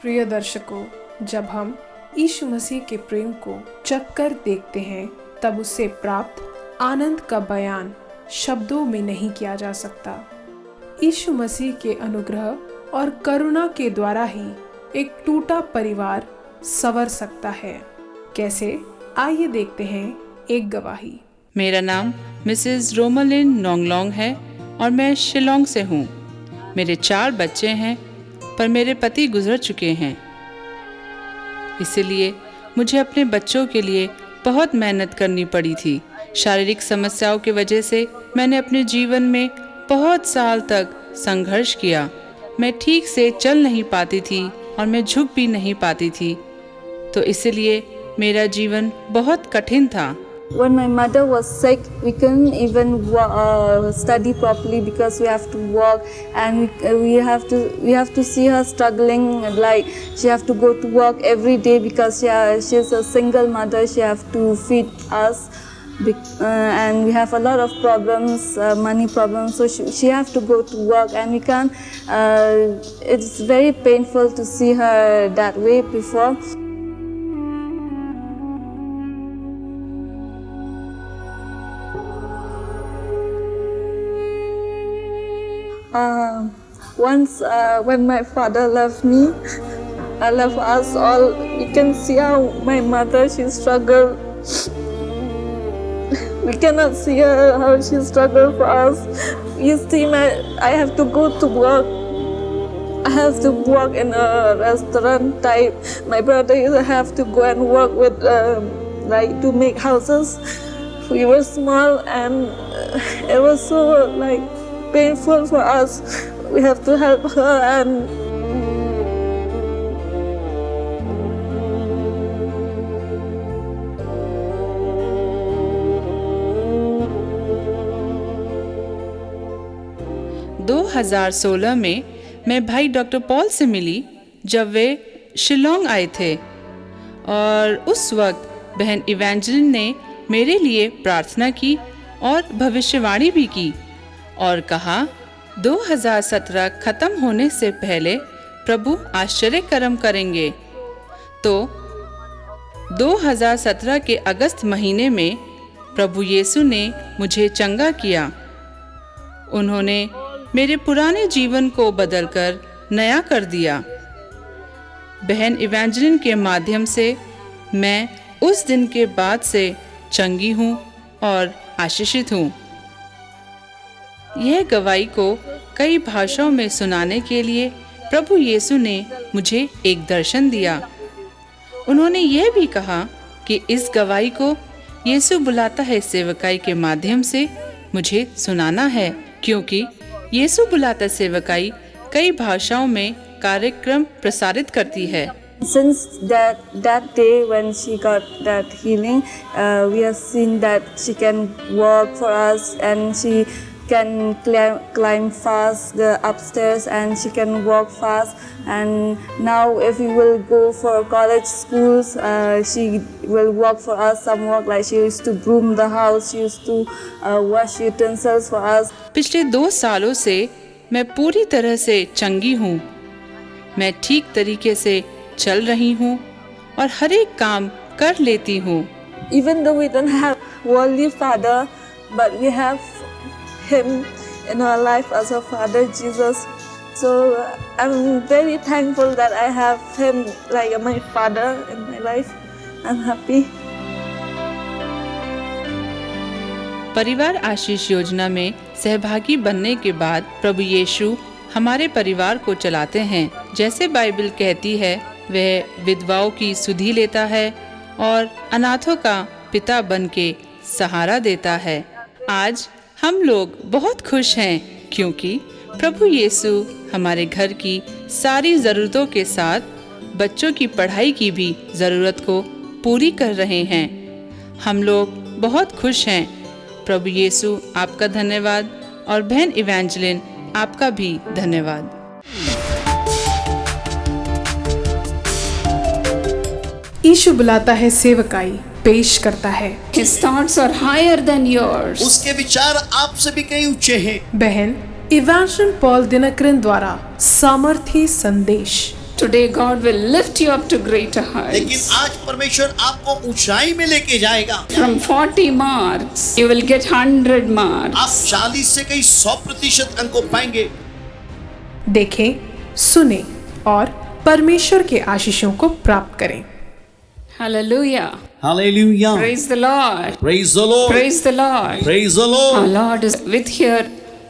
प्रिय दर्शकों, जब हम यीशु मसीह के प्रेम को चखकर देखते हैं तब उससे प्राप्त आनंद का बयान शब्दों में नहीं किया जा सकता। यीशु मसीह के अनुग्रह और करुणा के द्वारा ही एक टूटा परिवार संवर सकता है। कैसे? आइए देखते हैं एक गवाही। मेरा नाम मिसेस रोमलिन नोंगलोंग है और मैं शिलोंग से हूँ। मेरे 4 बच्चे हैं, पर मेरे पति गुजर चुके हैं। इसलिए मुझे अपने बच्चों के लिए बहुत मेहनत करनी पड़ी थी। शारीरिक समस्याओं की वजह से मैंने अपने जीवन में बहुत साल तक संघर्ष किया। मैं ठीक से चल नहीं पाती थी और मैं झुक भी नहीं पाती थी, तो इसलिए मेरा जीवन बहुत कठिन था। When my mother was sick, we couldn't even study properly because we have to work, and we have to see her struggling. Like she have to go to work every day because she's a single mother. She have to feed us, and we have a lot of problems, money problems. So she have to go to work, and we can't. It's very painful to see her that way before. Once when my father left me, I left us all. We can see how my mother, she struggled. We cannot see her how she struggled for us. You see, I have to go to work. I have to work in a restaurant type. My brother have to go and work with like to make houses. We were small and it was so like painful for us. We have to help her and 2016 में मैं भाई doctor Paul से मिली जब वे शिलोंग आए थे, और उस वक्त बहन इवेंजलिन ने मेरे लिए प्रार्थना की और भविष्यवाणी भी की और कहा 2017 खत्म होने से पहले प्रभु आश्चर्य कर्म करेंगे। तो 2017 के अगस्त महीने में प्रभु यीशु ने मुझे चंगा किया। उन्होंने मेरे पुराने जीवन को बदलकर नया कर दिया। बहन इवेंजलिन के माध्यम से मैं उस दिन के बाद से चंगी हूँ और आशीषित हूँ। यह गवाही को कई भाषाओं में सुनाने के लिए प्रभु यीशु ने मुझे एक दर्शन दिया। उन्होंने यह भी कहा कि इस गवाही को यीशु बुलाता है सेवकाई के माध्यम से मुझे सुनाना है, क्योंकि यीशु बुलाता सेवकाई कई भाषाओं में कार्यक्रम प्रसारित करती है। Since that day when she got that healing, we have seen that she can work for us and she can climb fast the upstairs and she can walk fast. And now if we will go for college schools, she will work for us some work, like she used to broom the house, she used to wash utensils for us. पिछले 2 सालों से मैं पूरी तरह से चंगी हूँ। मैं ठीक तरीके से चल रही हूँ और हर एक काम कर लेती हूँ। Even though we don't have worldly father, but we have him in our life as a father, Jesus. So I'm very thankful that I have him like my father in my life. I'm happy. परिवार आशीष योजना में सहभागी बनने के बाद प्रभु यीशु हमारे परिवार को चलाते हैं। जैसे बाइबल कहती है, वह विधवाओं की सुधि लेता है और अनाथों का पिता बन के सहारा देता है। आज हम लोग बहुत खुश हैं क्योंकि प्रभु यीशु हमारे घर की सारी ज़रूरतों के साथ बच्चों की पढ़ाई की भी ज़रूरत को पूरी कर रहे हैं। हम लोग बहुत खुश हैं। प्रभु यीशु आपका धन्यवाद और बहन इवेंजलिन आपका भी धन्यवाद। यीशु बुलाता है सेवकाई पेश करता है। His thoughts are higher than yours. उसके विचार आपसे भी कहीं ऊंचे हैं। बहन इवेंजलिन पॉल दिनकरन द्वारा सामर्थी संदेश। Today God will lift you up to greater लेकिन heights. आज परमेश्वर आपको ऊंचाई में लेके जाएगा। From 40 marks, you will get 100 marks. आप 40 से कहीं 100% अंक पाएंगे। देखें, सुने और परमेश्वर के आशीषों को प्राप्त करें। Hallelujah. Hallelujah. Praise the Lord. Praise the Lord. Praise the Lord. Praise the Our Lord. Lord is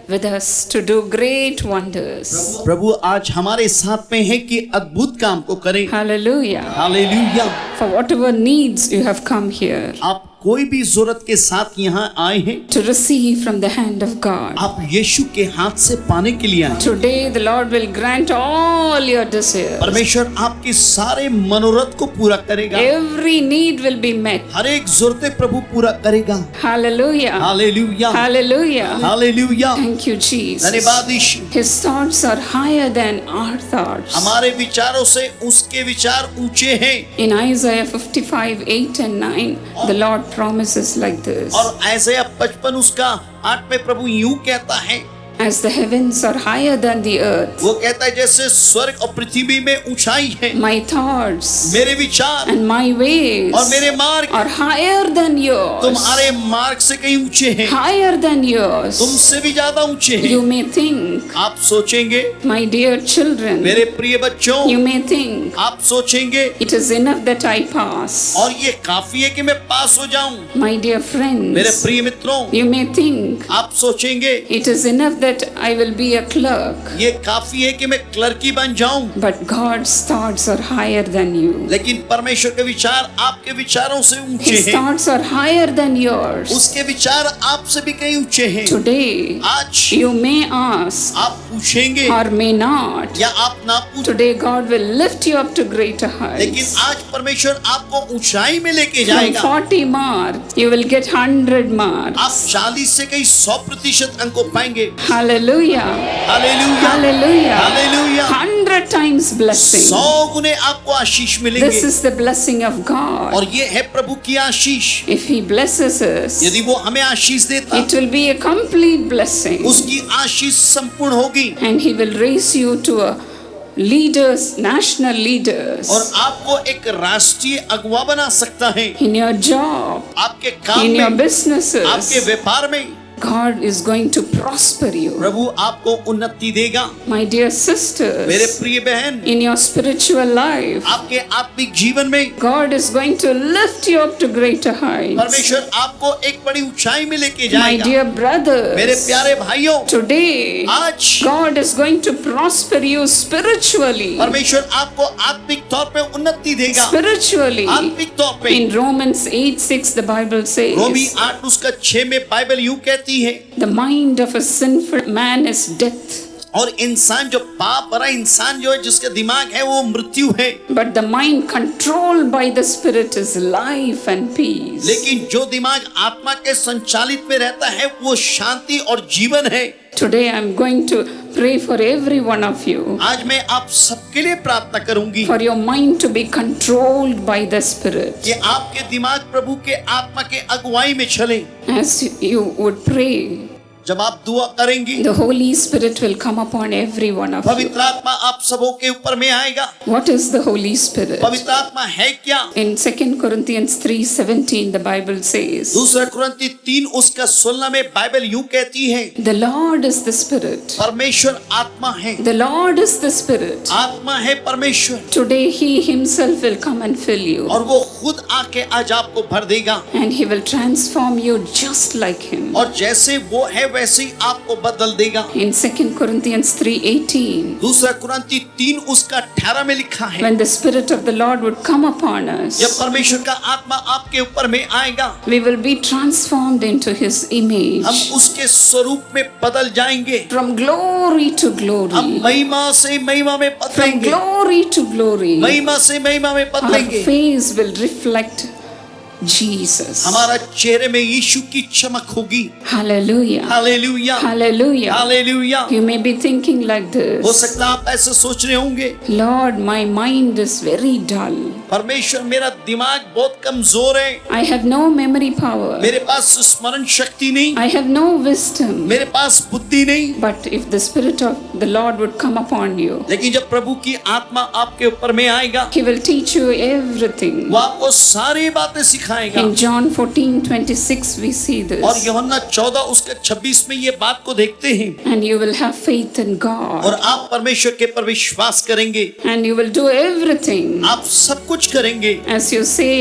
with us to do great wonders. प्रभु आज हमारे साथ में है कि अद्भुत काम को करें। Hallelujah. Hallelujah. For whatever needs you have come here आप कोई भी जरूरत के साथ यहाँ आए हैं, to receive from the hand of God. आप यीशु के हाथ से पाने के लिए आए। Today the Lord will grant all your desires. परमेश्वर आपके सारे मनोरथ को पूरा करेगा। Every need will be met. हर एक जरूरतें प्रभु पूरा करेगा। Hallelujah. Hallelujah. Hallelujah. Hallelujah. Thank you, Jesus. धन्यवाद यीशु। His thoughts are higher than our thoughts. हमारे विचारों से उसके विचार ऊंचे हैं। In Isaiah 55, 8 and 9, the Lord promises like this. और ऐसे 55 उसका 8 में प्रभु यूं कहता है, As the heavens are higher than the earth, वो कहता है जैसे स्वर्ग और पृथ्वी में ऊंचाई है, my thoughts मेरे विचार and my ways और मेरे मार्ग are higher than yours. तुम्हारे मार्ग से कहीं ऊंचे हैं, Higher than yours. तुमसे भी ज्यादा ऊंचे हैं। You may think, आप सोचेंगे, my dear children, मेरे प्रिय बच्चों, you may think, आप सोचेंगे it is enough that I pass. और ये काफी है कि मैं पास हो जाऊं। My dear मेरे friends, प्रिय मित्रों, you may think, आप सोचेंगे it is enough that I will be a clerk. ये काफी है कि मैं क्लर्की बन जाऊं। But God's thoughts are higher than you. लेकिन परमेश्वर के विचार आपके विचारों से ऊंचे His हैं। thoughts are higher than yours. उसके विचार आपसे भी कहीं ऊंचे हैं। Today, आज you may ask आप पूछेंगे or may not. या आप ना पूछ, Today, God will lift you up to greater लेकिन heights. आज परमेश्वर आपको ऊंचाई में लेके From जाएगा। 40 marks, you will get 100 marks. आप 40 से कहीं 100% अंक पाएंगे। Hallelujah. Hallelujah. Hallelujah. Hallelujah. 100 times blessing. 100 गुने आपको आशीष मिलेंगे। This is the blessing of God. और ये है प्रभु की आशीष। If He blesses us, यदि वो हमें आशीष देता, it will be a complete blessing. उसकी आशीष संपूर्ण होगी And He will raise you to a leaders, national leaders, और आपको एक राष्ट्रीय अगुवा बना सकता है। in your job, आपके काम in your में, businesses. आपके व्यापार में God is going to prosper you. प्रभु आपको उन्नति देगा। My dear मेरे sisters, प्रिय बहन, in your spiritual life, आपके आत्मिक जीवन में God is going to lift you up to greater heights. परमेश्वर आपको एक बड़ी ऊंचाई में लेके My जाएगा। dear मेरे brothers, प्यारे भाइयों, today आज God is going to prosper you spiritually. परमेश्वर आपको आत्मिक तौर पे उन्नति देगा। Spiritually. आत्मिक तौर पे In Romans 8:6, the Bible Romi says, 8 उसका 6 में बाइबल यूं कहती है, the mind of a sinful man is death, और इंसान जो पाप भरा इंसान जो है जिसका दिमाग है वो मृत्यु है, but the mind controlled by the Spirit is life and peace. लेकिन जो दिमाग आत्मा के संचालित में रहता है वो शांति और जीवन है। Today I'm going to pray for every one of you, आज मैं आप सबके लिए प्रार्थना करूंगी for your mind to be controlled by the Spirit. कि आपके दिमाग प्रभु के आत्मा के अगुवाई में चले। As you would pray, जब आप दुआ करेंगी, the Holy Spirit will come upon every one of you. पवित्र आत्मा आप सबों के ऊपर में आएगा। What is the Holy Spirit? पवित्र आत्मा है क्या? In 2 Corinthians 3:17, the Bible says, दूसरा कुरिन्ती 3 उसका 16 में बाइबल यूं कहती है, the Lord is the Spirit. परमेश्वर आत्मा है। The Lord is the Spirit. आत्मा है परमेश्वर, Today He Himself will come and fill you, और वो खुद आके आज आपको भर देगा, and He will transform you just like Him. और जैसे वो है वैसे ही आपको बदल देगा। In 2 Corinthians 3:18, दूसरा कुरिन्ती 3 उसका 18 में लिखा है, when the Spirit of the Lord would come upon us, जब परमेश्वर का आत्मा आपके ऊपर में आएगा, we will be transformed into His image, हम उसके स्वरूप में बदल जाएंगे। from glory to हम glory, महिमा से महिमा में from बदलेंगे, glory to glory. महिमा से महिमा में Our बदलेंगे। face will reflect Jesus. हमारा चेहरे में यीशु की चमक होगी। Hallelujah. Hallelujah, Hallelujah. Hallelujah. You may be thinking like हो this, सकता है आप ऐसे सोच रहे होंगे, Lord, my mind is very dull. परमेश्वर मेरा दिमाग बहुत कमजोर है, I have no memory power. मेरे पास स्मरण शक्ति नहीं, I have no wisdom. मेरे पास बुद्धि नहीं। But if the Spirit of the Lord would come upon you. लेकिन जब प्रभु की आत्मा आपके ऊपर में आएगा, He will teach you everything. वो आपको सारी बातें सिखाएगा। In John 14:26 we see और this. यूहन्ना 14 उसके 26 में ये बात को देखते हैं। And you will have faith in और God. आप परमेश्वर के पर विश्वास करेंगे, And you will do everything. आप सब कुछ करेंगे। As you say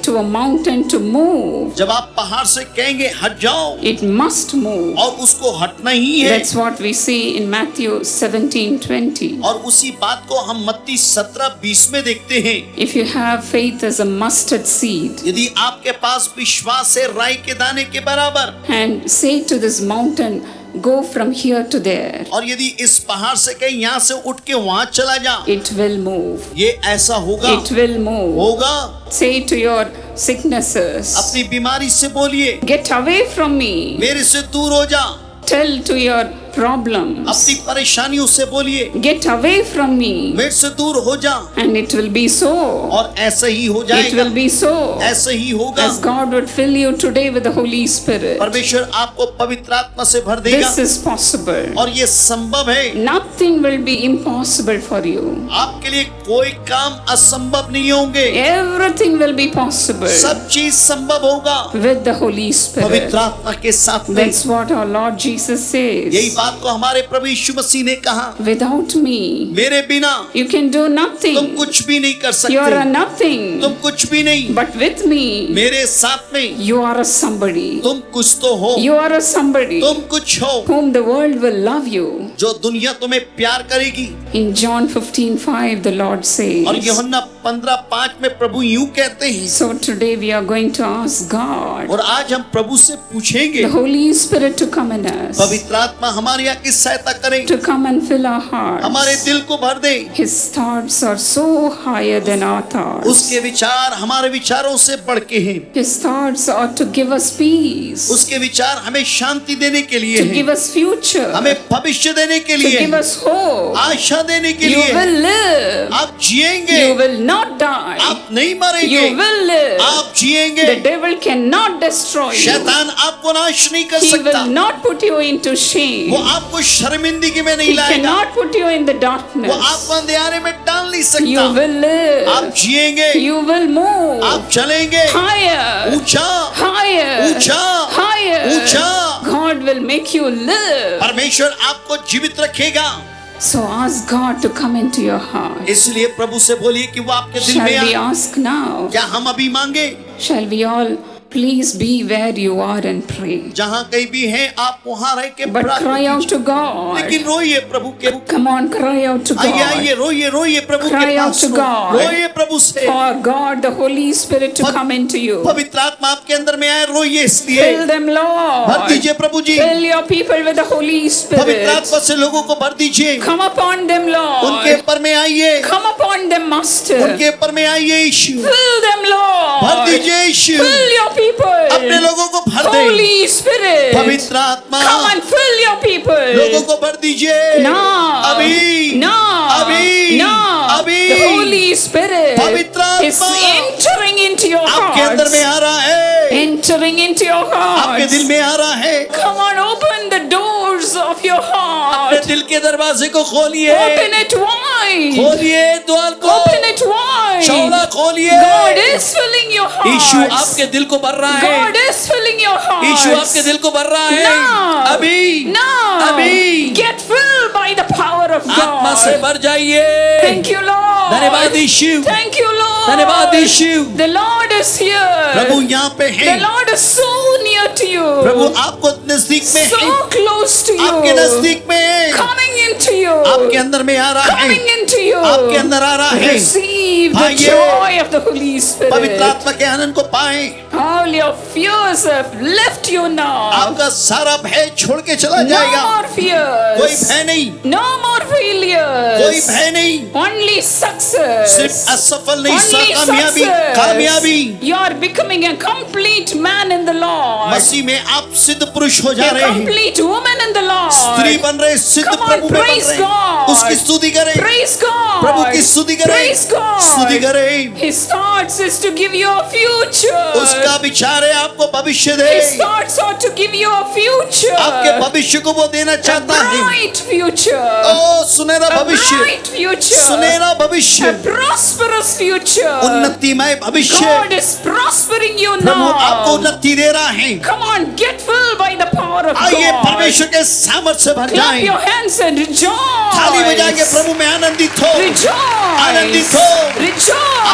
to a mountain to move, जब आप पहाड़ से कहेंगे हट जाओ, it must move. और उसको हटना ही है। That's what we see in Matthew 17:20. और उसी बात को हम मत्ती 17:20 में देखते हैं। If you have faith as a mustard seed, यदि आपके पास विश्वास है राई के दाने के बराबर, and say to this mountain, go from here to there, और यदि इस पहाड़ से कहीं यहाँ से उठ के वहाँ चला जा, it will move. ये ऐसा होगा। It will move. होगा। Say to your sicknesses, अपनी बीमारी से बोलिए, get away from me. मेरे से दूर हो जा। Tell to your problems, अपनी परेशानियों से बोलिए, get away from me. मेरे से दूर हो जा। And it will be so. और ऐसा ही हो It जाएगा। will be so. ऐसा ही होगा। As God would fill you today with the Holy Spirit. परमेश्वर आपको पवित्र आत्मा से भर देगा। This is possible. और ये संभव है। Nothing will be impossible for you. आपके लिए कोई काम असंभव नहीं होंगे। Everything will be possible सब चीज संभव होगा with the Holy Spirit. पवित्र आत्मा के साथ में। That's what our Lord Jesus यही says. बात को हमारे प्रभु यीशु मसीह ने कहा, Without me, मेरे बिना you can do तुम nothing. कुछ भी नहीं कर You are a सकते। nothing. तुम कुछ भी नहीं। But with me, मेरे साथ में you are a somebody. तुम कुछ तो हो। You are a somebody तुम कुछ हो whom the world will love you. जो दुनिया तुम्हें प्यार करेगी। In John 15:5, the Lord और says. यूहन्ना 15:5 में प्रभु यूं कहते हैं। So today we are going to ask God, और आज हम प्रभु से पूछेंगे, the Holy Spirit, to come in us, पवित्र आत्मा हमारे यहाँ की सहायता करे, to come and fill our हमारे hearts. दिल को भर दे। His thoughts are so higher than our thoughts. उसके विचार हमारे विचारों से बढ़ के हैं। His thoughts are to give us peace, उसके विचार हमें शांति देने के लिए to हैं, give us future, हमें भविष्य देने के to लिए give हैं, us hope. आशा देने के You लिए हैं। will live. आप जिएंगे, You will not die. आप नहीं मरेंगे, You will live. आप जिएंगे। The devil cannot destroy you. शैतान आपको नाश नहीं कर He सकता, will not put you into shame. वो आपको शर्मिंदगी में नहीं He लाएगा, cannot put you in the वो darkness. आपको अंधेरे में डाल नहीं You सकता। will live. आप जिएंगे, You will move आप चलेंगे higher, ऊंचा higher, ऊंचा higher. ऊंचा। God will make you live. परमेश्वर आपको जीवित रखेगा। So ask God to come into your heart. इसलिए प्रभु से बोलिए कि वो आपके दिल Shall में we आए। ask now? क्या हम अभी मांगे? Shall we all please be where you are and pray? जहाँ कहीं भी हैं आप वहाँ रह के But प्रार्थना cry out कीजिए। to God. लेकिन रोइए प्रभु के, Come on, cry out to आइए God. आइए रोइए रोइए प्रभु Cry के out पास to God. रोइए प्रभु से। For God, the Holy Spirit, to But- come into you. पवित्र आत्मा आपके अंदर में आए, रोइए इसलिए। Fill them, भर Lord. दीजिए प्रभु जी, Fill your people with the Holy पवित्र Spirit. आत्मा से लोगों को भर दीजिए। Come upon them, उनके Lord. ऊपर में आइए, Come upon them, Master. उनके ऊपर में आइए यीशु। Fill them, भर Lord. दीजिए यीशु, Fill your people. अपने लोगों को भर दे। Holy Spirit. पवित्र आत्मा Come and fill your people. लोगों को भर दीजिए। Now. अभी Now. अभी Now. अभी The Holy Spirit पवित्र is आत्मा entering into your आपके अंदर में hearts. आ रहा है, Entering into your आपके दिल hearts. में आ रहा है। Come on, open the doors of your अपने heart. दिल के दरवाजे को खोलिए, Open it wide. खोलिए द्वार को, Open it wide. चौड़ा खोलिए। God is filling your Yeshu hearts. आपके दिल को भर रहा है, God is filling your Yeshu hearts. आपके दिल को भर रहा है। Now. अभी Now. अभी Get filled by the power of आत्मा से God. भर जाइए। Thank you, Lord. धन्यवाद यीशु, Thank you, Lord. धन्यवाद यीशु। The Lord is here. प्रभु यहाँ पे The है, Lord is so near to you. प्रभु आपको नजदीक में So है, close to आपके you. नजदीक में है, Coming into you. आपके अंदर में आ रहा है, Coming into you. आपके अंदर आ रहा है। Receive the आइए। joy of the Holy पवित्र Spirit. आत्मा के आनंद को पाए। All your fears have left you now. आपका सारा भय छोड़ के चला No जाएगा। more कोई fears. भय नहीं, No more कोई failures. भय नहीं, Only success. सिर्फ असफल नहीं, Only कामयाबी success. कामयाबी। You are becoming a complete man in the Lord. मसीह में आप सिद्ध पुरुष हो जा A रहे हैं, complete woman in the Lord. स्त्री बन रहे, सिद्ध Come on, प्रभु में बन praise रहे। God. उसकी स्तुति करें, Praise God. प्रभु की स्तुति करें, Praise God. स्तुति करें। His thoughts is to give you a future. उसका विचार है आपको भविष्य दे, His thoughts are to give you a future. आपके भविष्य को वो देना A चाहता है। bright future. ओ सुनहरा a भविष्य, bright future, सुनहरा भविष्य, a prosperous future. उन्नतिमय भविष्य। God is prospering you प्रभु आपको now. उन्नति दे रहा है। Come on, get filled by the power of आइए God. परमेश्वर के सामर्थ्य से भर Clap जाएं। your hands and थाली बजाएंगे, rejoice. प्रभु में आनंदित हो, Rejoice. आनंदित हो,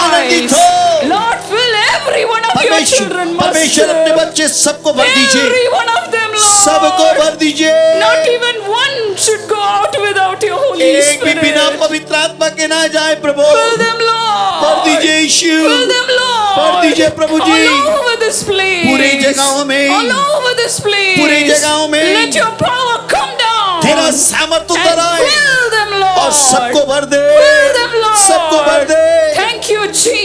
आनंदित Rejoice. हो। Lord, fill every one of your children, परमेश्वर अपने Master. बच्चे सबको भर दीजिए, Every one of them, सबको Lord. भर दीजिए। Not even one should go out without your Holy एक भी बिना Spirit. पवित्र आत्मा के ना जाए प्रभु। Fill them, Lord. भर दीजिए यीशु, Fill them, Lord. भर दीजिए प्रभु जी। All over this place. पूरी जगहों में, All over this place. पूरी जगहों में। Let your power come down. तेरा सामर्थ्य and उतर आए fill them, Lord. और सबको भर दे, Fill them, Lord. सबको भर दे। Thank you,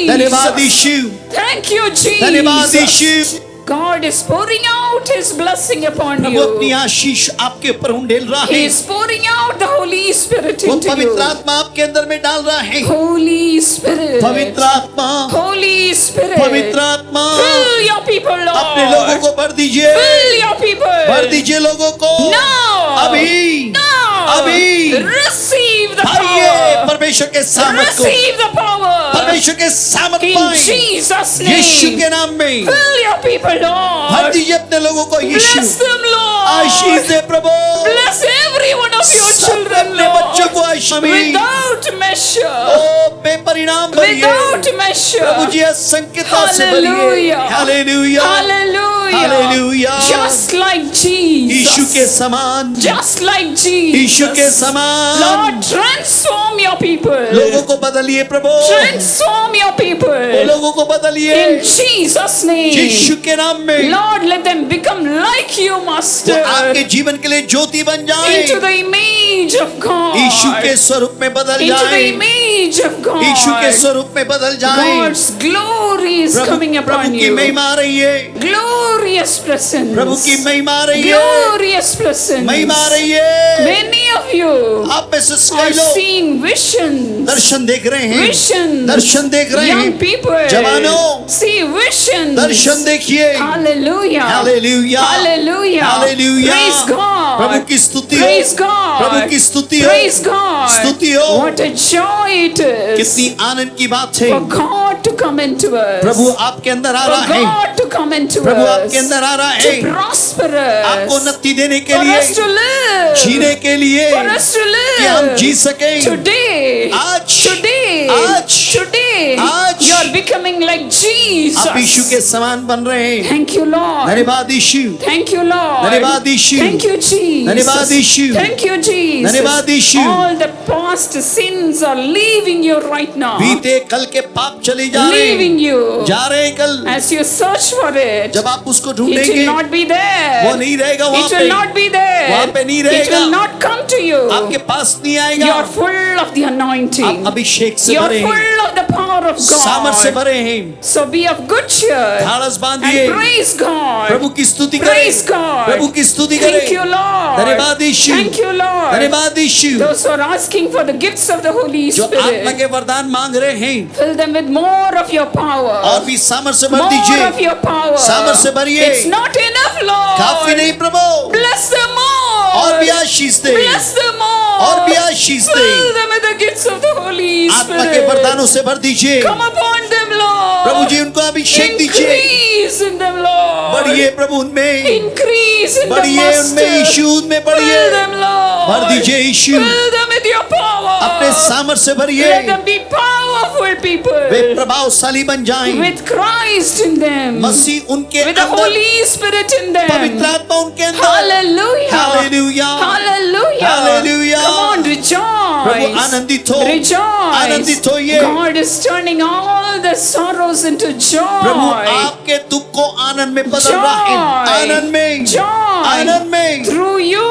धन्यवाद Jesus. यीशु, Thank you, धन्यवाद Jesus. Yeshu. God is pouring out His blessing upon प्रभु अपनी you. आशीष आपके ऊपर उंडेल रहा He है। is pouring out the Holy Spirit वो into पवित्र you. आत्मा आपके अंदर में डाल रहा है। Holy Spirit. पवित्र आत्मा, Holy Spirit. पवित्र आत्मा, Fill your people, अपने लोगों Lord. को भर दीजिए, Fill your people. भर दीजिए लोगों को। Now. अभी, Now. अभी। Receive the भरिए power. परमेश्वर के सामर्थ को, Receive the power. परमेश्वर के सामर्थ In पाएं Jesus' यीशु name. के नाम में। Fill your people, भर Lord. दीजिए अपने लोगों को यीशु, Bless them, Lord. Ashish they Prabhu. Bless every one of your सब children, अपने बच्चों को Lord. आशीष में। Without measure. ओ बेपरिणाम भरिए Without प्रभु measure. जी, असंख्यता से भरिए। Hallelujah. Hallelujah, Hallelujah. Hallelujah. Just like यीशु के Jesus. समान, Just like यीशु के Jesus. समान। Lord, transform your people. लोगों को बदलिए प्रभु, Transform your people. लोगों को बदलिए In Jesus' name. यीशु के नाम में। Lord, let them become like you, वो Master. आपके जीवन के लिए ज्योति बन जाए, Into the image of God. यीशु के स्वरूप में बदल Into the जाए, image of God. यीशु के स्वरूप में बदल जाए। God's glory is coming Prabhu upon की you. महिमा आ रही है, Glorious presence. प्रभु की महिमा आ रही है, Glorious presence. महिमा आ रही है। Many of you आप में से are कई लोग seeing visions. दर्शन देख रहे हैं, Visions. दर्शन देख रहे Young हैं। people. जवानों, See visions. दर्शन देखिए। Hallelujah. Hallelujah. Hallelujah. Hallelujah. Praise God. प्रभु की स्तुति हो, Praise God. प्रभु की स्तुति हो, Praise God. स्तुति हो। What a joy it is कितनी आनंद की बात है। for God to come into us. प्रभु आपके अंदर आ For रहा है, God to come into Prabhu us. आपके अंदर आ रहा To है, prosper आपको us. उन्नति देने के For लिए, us to live. जीने के लिए, For us to live. कि हम जी सकें। Today. आज, Today. आज, Today. आज, You are becoming like Jesus. आप यीशु के समान बन रहे हैं। Thank you, Lord. धन्यवाद यीशु, Thank you, Lord. धन्यवाद यीशु, Thank you, Jesus. धन्यवाद यीशु, Thank you, Jesus. धन्यवाद यीशु। All the past sins are leaving you right now. बीते कल के पाप चले जा रहे Leaving हैं, you. जा रहे हैं कल। As you search for it, जब आप उसको it ढूंढेंगे, will not be there. वो नहीं रहेगा वहाँ It पे, will not be there. वहाँ पे नहीं It रहेगा। will not come to you. आपके पास नहीं You आएगा। are full of the anointing. आप अभिषेक से You are भरे हैं, full of the power of सामर्थ से God. भरे हैं। So be of good cheer ढाढ़स बांधिए, and praise God. प्रभु की स्तुति Praise करें, God. प्रभु की स्तुति Thank करें। you, Lord. धन्यवाद यीशु, Thank you, Lord. धन्यवाद यीशु। Those who are asking for the gifts of the Holy जो आत्मा Spirit, के वरदान मांग रहे हैं, fill them with more of your और power. भी सामर्थ से भर More दीजिए, of your power. सामर्थ से भरिए। It's not enough, Lord. काफी नहीं प्रभु, Bless them more. और भी आशीष दे, Bless them more. और भी आशीष दे। Fill them with the gifts of the Holy आत्मा के Spirit. वरदानों से भर दीजिए। Come upon them, Lord. प्रभु जी उनको अभिषेक दीजिए, Increase in them, Lord. बढ़िए प्रभु उनमें, Increase in them, बढ़िए Master. उनमें यीशु, उनमें बढ़िए। Fill them, Lord. भर दीजिए यीशु, Fill them with your power. अपने सामर्थ से भरिए। Let them be powerful people. वे प्रभावशाली बन जाएं, With Christ in them. मसीह उनके With the अंदर, Holy Spirit in them. पवित्र आत्मा उनके अंदर। Hallelujah. Hallelujah, Hallelujah. Hallelujah. Come on, rejoice. प्रभु आनंदित हो, Rejoice. आनंदित होइए। God is turning all the sorrows into Prabhu joy. आपके दुख को आनंद में बदल रहा है, आनंद में, Joy. आनंद में। Through you.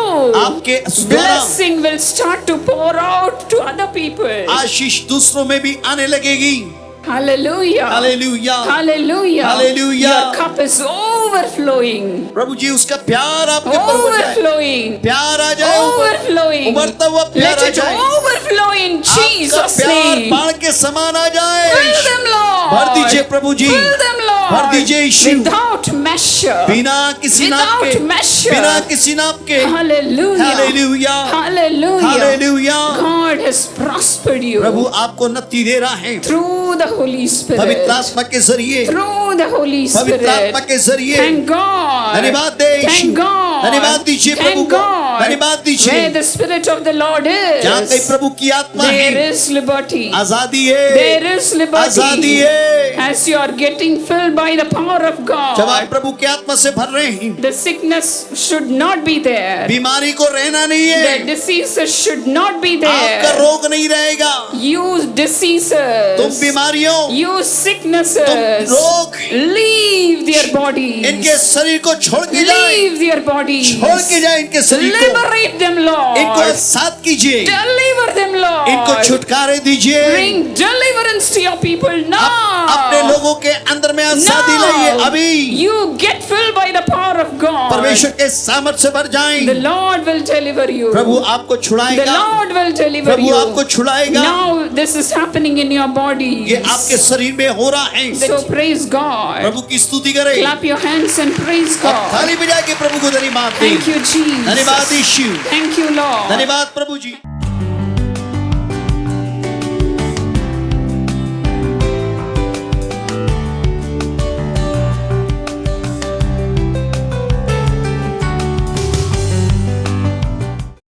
आपके द्वारा Blessing will start to pour out to other people. आशीष दूसरों में भी आने लगेगी। Hallelujah. Hallelujah, Hallelujah. Hallelujah. Your cup is overflowing. प्रभु जी उसका प्यार आपके ऊपर हो जाए, Overflowing. प्यार आ जाए, Overflowing. उमड़ता हुआ प्यार Let आ it जाए, overflow in आपका Jesus' प्यार name. बाढ़ के समान आ जाए। Fill them, Lord. भर दीजिए प्रभु जी, Fill them, Lord. भर दीजिए यीशु, Without measure. बिना किसी नाप के, Without measure. बिना किसी नाप के। Hallelujah. Hallelujah. Hallelujah. Hallelujah. God Lord has prospered you प्रभु आपको उन्नति दे रहा है through the Holy Spirit. पवित्र आत्मा के जरिए, Through the Holy पवित्र आत्मा Spirit. के जरिए। Thank God. धन्यवाद दे यीशु। Thank God. धन्यवाद दीजिए प्रभु Thank को। God. धन्यवाद दीजिए। Where the Spirit of the Lord जहाँ कहीं is, प्रभु की आत्मा there है, is liberty. आजादी है, There is आजादी liberty. है। As you are getting filled by the power of जब आप God, प्रभु की आत्मा से भर रहे हैं, the sickness should not be there. बीमारी को रहना नहीं The है, diseases should not be आपका there. रोग नहीं रहेगा। You तुम diseases, बीमारियों, you तुम sicknesses, रोग leave their bodies. इनके शरीर को छोड़ के जाए, Leave their bodies. छोड़ के जाए इनके शरीर को, Liberate them, Lord. इनको आजाद कीजिए, Deliver them, इनको Lord. छुटकारे दीजिए। Bring deliverance to your people now. अपने लोगों के अंदर में आजादी लाइए Now. अभी। You get filled by the power of God. परमेश्वर के सामर्थ से भर जाएं। The Lord will deliver you. प्रभु आपको The छुड़ाएगा, Lord will deliver Prabhu you. आपको छुड़ाएगा। Now this is happening in your body. ये आपके शरीर में हो रहा है। So praise God. प्रभु की स्तुति करें। Clap your hands and praise अब God. थाली बजा के प्रभु को धन्यवाद दें। Thank you, Jesus. धन्यवाद यीशु। Thank you, Lord. धन्यवाद प्रभु जी।